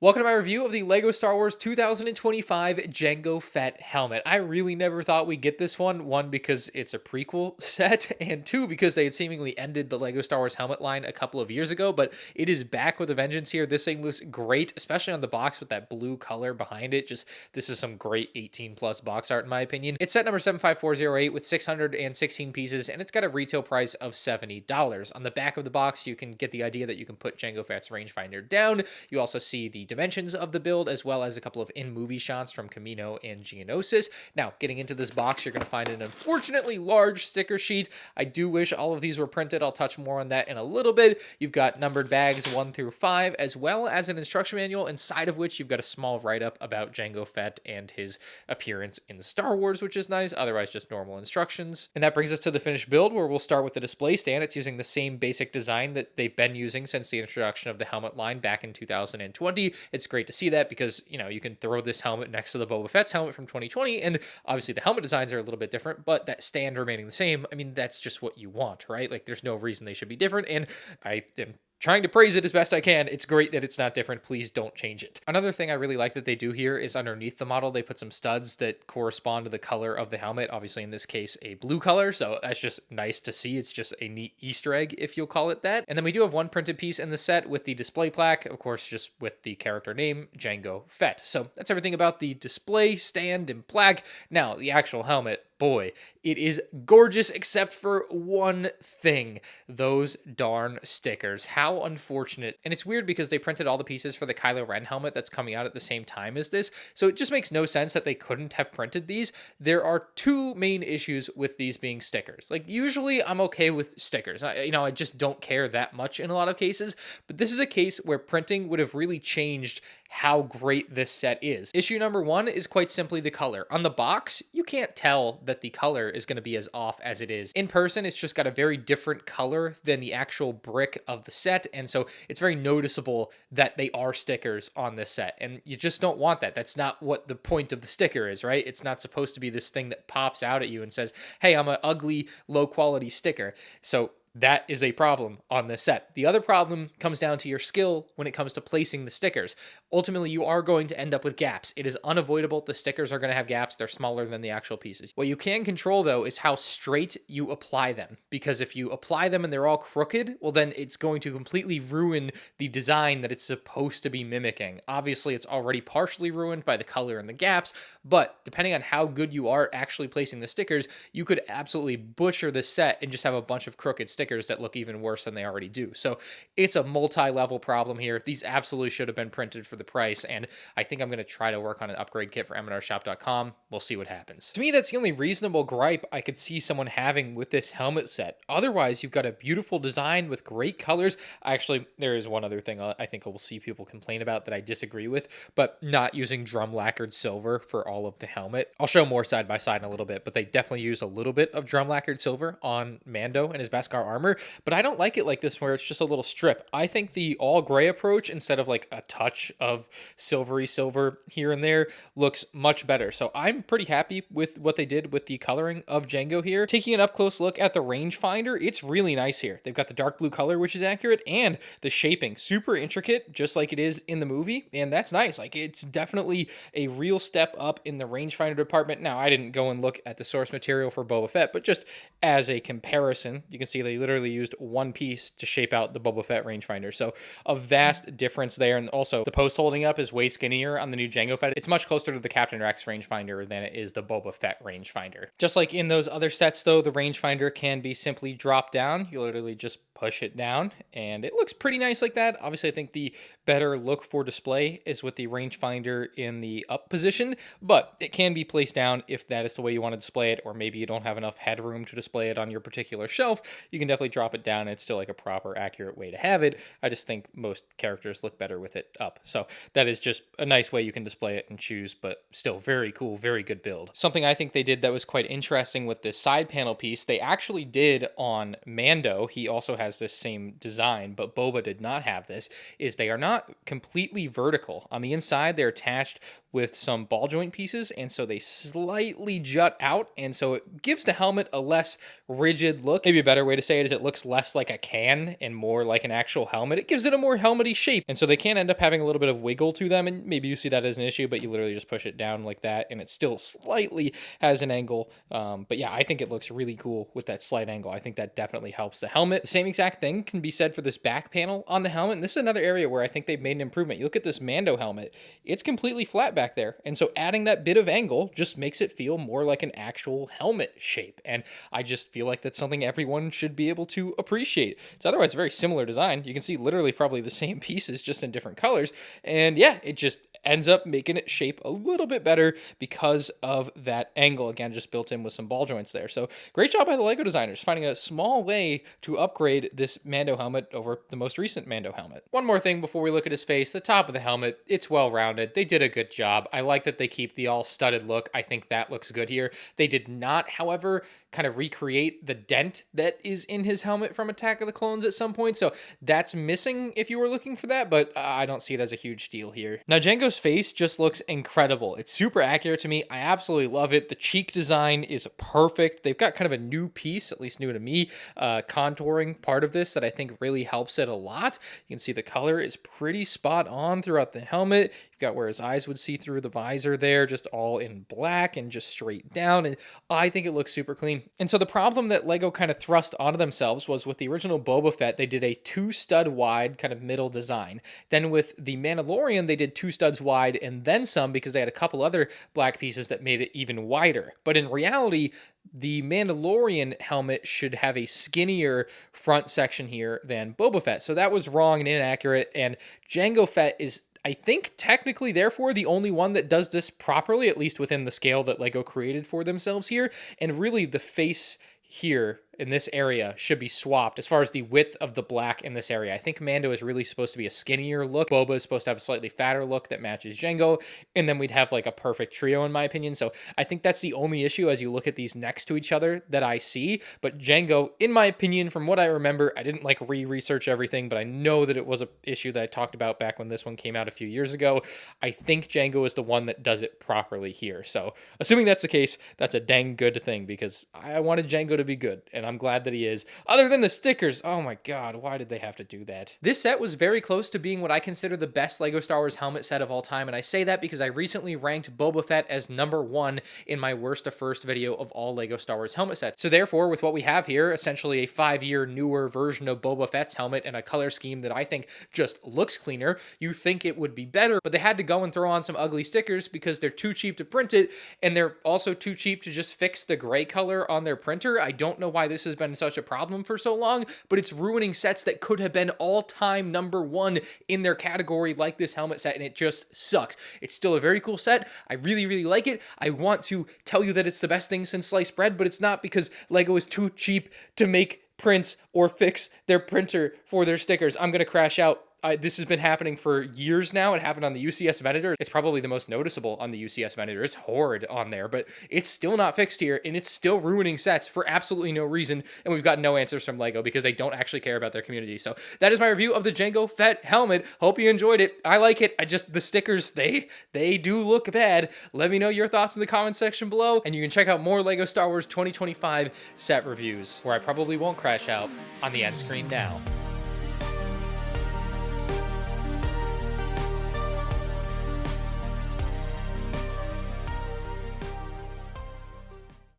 Welcome to my review of the LEGO Star Wars 2025 Jango Fett helmet. I really never thought we'd get this one because it's a prequel set, and two, because they had seemingly ended the LEGO Star Wars helmet line a couple of years ago, but it is back with a vengeance here. This thing looks great, especially on the box with that blue color behind it. This is some great 18 plus box art in my opinion. It's set number 75408 with 616 pieces, and it's got a retail price of $70. On the back of the box, you can get the idea that you can put Jango Fett's rangefinder down. You also see the dimensions of the build, as well as a couple of in-movie shots from Camino and Geonosis. Now, getting into this box, you're going to find an unfortunately large sticker sheet. I do wish all of these were printed. I'll touch more on that in a little bit. You've got numbered bags 1 through 5, as well as an instruction manual, inside of which you've got a small write-up about Jango Fett and his appearance in Star Wars, which is nice. Otherwise, just normal instructions. And that brings us to the finished build, where we'll start with the display stand. It's using the same basic design that they've been using since the introduction of the helmet line back in 2020. It's great to see that because, you know, you can throw this helmet next to the Boba Fett's helmet from 2020, and obviously the helmet designs are a little bit different, but that stand remaining the same, I mean, that's just what you want, right? Like, there's no reason they should be different, and I am trying to praise it as best I can. It's great that it's not different. Please don't change it. Another thing I really like that they do here is underneath the model, they put some studs that correspond to the color of the helmet. Obviously, in this case, a blue color. So that's just nice to see. It's just a neat Easter egg, if you'll call it that. And then we do have one printed piece in the set with the display plaque, of course, just with the character name, Jango Fett. So that's everything about the display stand and plaque. Now, the actual helmet, boy, it is gorgeous except for one thing: those darn stickers. How unfortunate. And it's weird because they printed all the pieces for the Kylo Ren helmet that's coming out at the same time as this, so it just makes no sense that they couldn't have printed these. There are two main issues with these being stickers. Like, usually I'm okay with stickers. I just don't care that much in a lot of cases, but this is a case where printing would have really changed how great this set is. Issue number one is quite simply the color. On the box, you can't tell that the color is going to be as off as it is. In person, it's just got a very different color than the actual brick of the set, and so it's very noticeable that they are stickers on this set, and you just don't want that. That's not what the point of the sticker is, right? It's not supposed to be this thing that pops out at you and says, hey, I'm an ugly, low-quality sticker. So that is a problem on this set. The other problem comes down to your skill when it comes to placing the stickers. Ultimately, you are going to end up with gaps. It is unavoidable. The stickers are going to have gaps. They're smaller than the actual pieces. What you can control, though, is how straight you apply them. Because if you apply them and they're all crooked, well, then it's going to completely ruin the design that it's supposed to be mimicking. Obviously, it's already partially ruined by the color and the gaps, but depending on how good you are actually placing the stickers, you could absolutely butcher this set and just have a bunch of crooked stickers that look even worse than they already do. So it's a multi-level problem here. These absolutely should have been printed for the price, and I think I'm going to try to work on an upgrade kit for MandRshop.com. We'll see what happens. To me, that's the only reasonable gripe I could see someone having with this helmet set. Otherwise, you've got a beautiful design with great colors. Actually, there is one other thing I think I will see people complain about that I disagree with, but not using drum lacquered silver for all of the helmet. I'll show more side by side in a little bit, but they definitely use a little bit of drum lacquered silver on Mando and his Beskar armor, but I don't like it like this where it's just a little strip. I think the all gray approach, instead of like a touch of silvery silver here and there, looks much better. So I'm pretty happy with what they did with the coloring of Jango here. Taking an up close look at the rangefinder, it's really nice here. They've got the dark blue color, which is accurate, and the shaping super intricate, just like it is in the movie, and that's nice. Like, it's definitely a real step up in the rangefinder department. Now, I didn't go and look at the source material for Boba Fett, but just as a comparison, you can see they literally used one piece to shape out the Boba Fett rangefinder. So a vast difference there. And also the post holding up is way skinnier on the new Jango Fett. It's much closer to the Captain Rex rangefinder than it is the Boba Fett rangefinder. Just like in those other sets though, the rangefinder can be simply dropped down. You literally just push it down and it looks pretty nice like that. Obviously, I think the better look for display is with the rangefinder in the up position, but it can be placed down if that is the way you want to display it, or maybe you don't have enough headroom to display it on your particular shelf. You can definitely drop it down and it's still like a proper, accurate way to have it. I just think most characters look better with it up. So that is just a nice way you can display it and choose, but still very cool, very good build. Something I think they did that was quite interesting with this side panel piece, they actually did on Mando. He also has has this same design, but Boba did not have this, is they are not completely vertical. On the inside, they're attached with some ball joint pieces, and so they slightly jut out, and so it gives the helmet a less rigid look. Maybe a better way to say it is it looks less like a can and more like an actual helmet. It gives it a more helmety shape, and so they can end up having a little bit of wiggle to them, and maybe you see that as an issue, but you literally just push it down like that, and it still slightly has an angle. But yeah, I think it looks really cool with that slight angle. I think that definitely helps the helmet. The same exact thing can be said for this back panel on the helmet, and this is another area where I think they've made an improvement. You look at this Mando helmet, it's completely flat back there, and so adding that bit of angle just makes it feel more like an actual helmet shape, and I just feel like that's something everyone should be able to appreciate. It's otherwise a very similar design. You can see literally probably the same pieces, just in different colors, and yeah, it just ends up making it shape a little bit better because of that angle, again, just built in with some ball joints there. So great job by the Lego designers finding a small way to upgrade this Mando helmet over the most recent Mando helmet. One more thing before we look at his face, the top of the helmet, it's well rounded. They did a good job. I like that they keep the all studded look. I think that looks good here. They did not, however, kind of recreate the dent that is in his helmet from Attack of the Clones at some point, so that's missing if you were looking for that, but I don't see it as a huge deal here. Now, Jango's face just looks incredible. It's super accurate to me. I absolutely love it. The cheek design is perfect. They've got kind of a new piece, at least new to me, contouring part of this that I think really helps it a lot. You can see the color is pretty spot on throughout the helmet. You've got where his eyes would see through the visor there, just all in black and just straight down, and I think it looks super clean. And so the problem that Lego kind of thrust onto themselves was with the original Boba Fett, they did a 2-stud wide kind of middle design. Then with the Mandalorian, they did 2 studs wide and then some because they had a couple other black pieces that made it even wider. But in reality, the Mandalorian helmet should have a skinnier front section here than Boba Fett. So that was wrong and inaccurate, and Jango Fett is, I think, technically, therefore, the only one that does this properly, at least within the scale that Lego created for themselves here. And really, the face here in this area should be swapped as far as the width of the black in this area. I think Mando is really supposed to be a skinnier look. Boba is supposed to have a slightly fatter look that matches Jango, and then we'd have like a perfect trio in my opinion. So I think that's the only issue as you look at these next to each other that I see. But Jango, in my opinion, from what I remember, I didn't like research everything, but I know that it was an issue that I talked about back when this one came out a few years ago. I think Jango is the one that does it properly here. So assuming that's the case, that's a dang good thing because I wanted Jango to be good, and I'm glad that he is. Other than the stickers, oh my god, why did they have to do that? This set was very close to being what I consider the best Lego Star Wars helmet set of all time, and I say that because I recently ranked Boba Fett as #1 in my worst to first video of all Lego Star Wars helmet sets. So therefore, with what we have here, essentially a 5-year newer version of Boba Fett's helmet and a color scheme that I think just looks cleaner, you think it would be better, but they had to go and throw on some ugly stickers because they're too cheap to print it, and they're also too cheap to just fix the gray color on their printer. I don't know why this has been such a problem for so long, but it's ruining sets that could have been all-time #1 in their category like this helmet set, and it just sucks. It's still a very cool set. I really, really like it. I want to tell you that it's the best thing since sliced bread, but it's not because Lego is too cheap to make prints or fix their printer for their stickers. I'm going to crash out. This has been happening for years now. It happened on the UCS Venator. It's probably the most noticeable on the UCS Venator. It's horrid on there, but it's still not fixed here, and it's still ruining sets for absolutely no reason, and we've got no answers from Lego because they don't actually care about their community. So that is my review of the Jango Fett helmet. Hope you enjoyed it. I like it. The stickers, they do look bad. Let me know your thoughts in the comment section below, and you can check out more Lego Star Wars 2025 set reviews, where I probably won't crash out on the end screen now.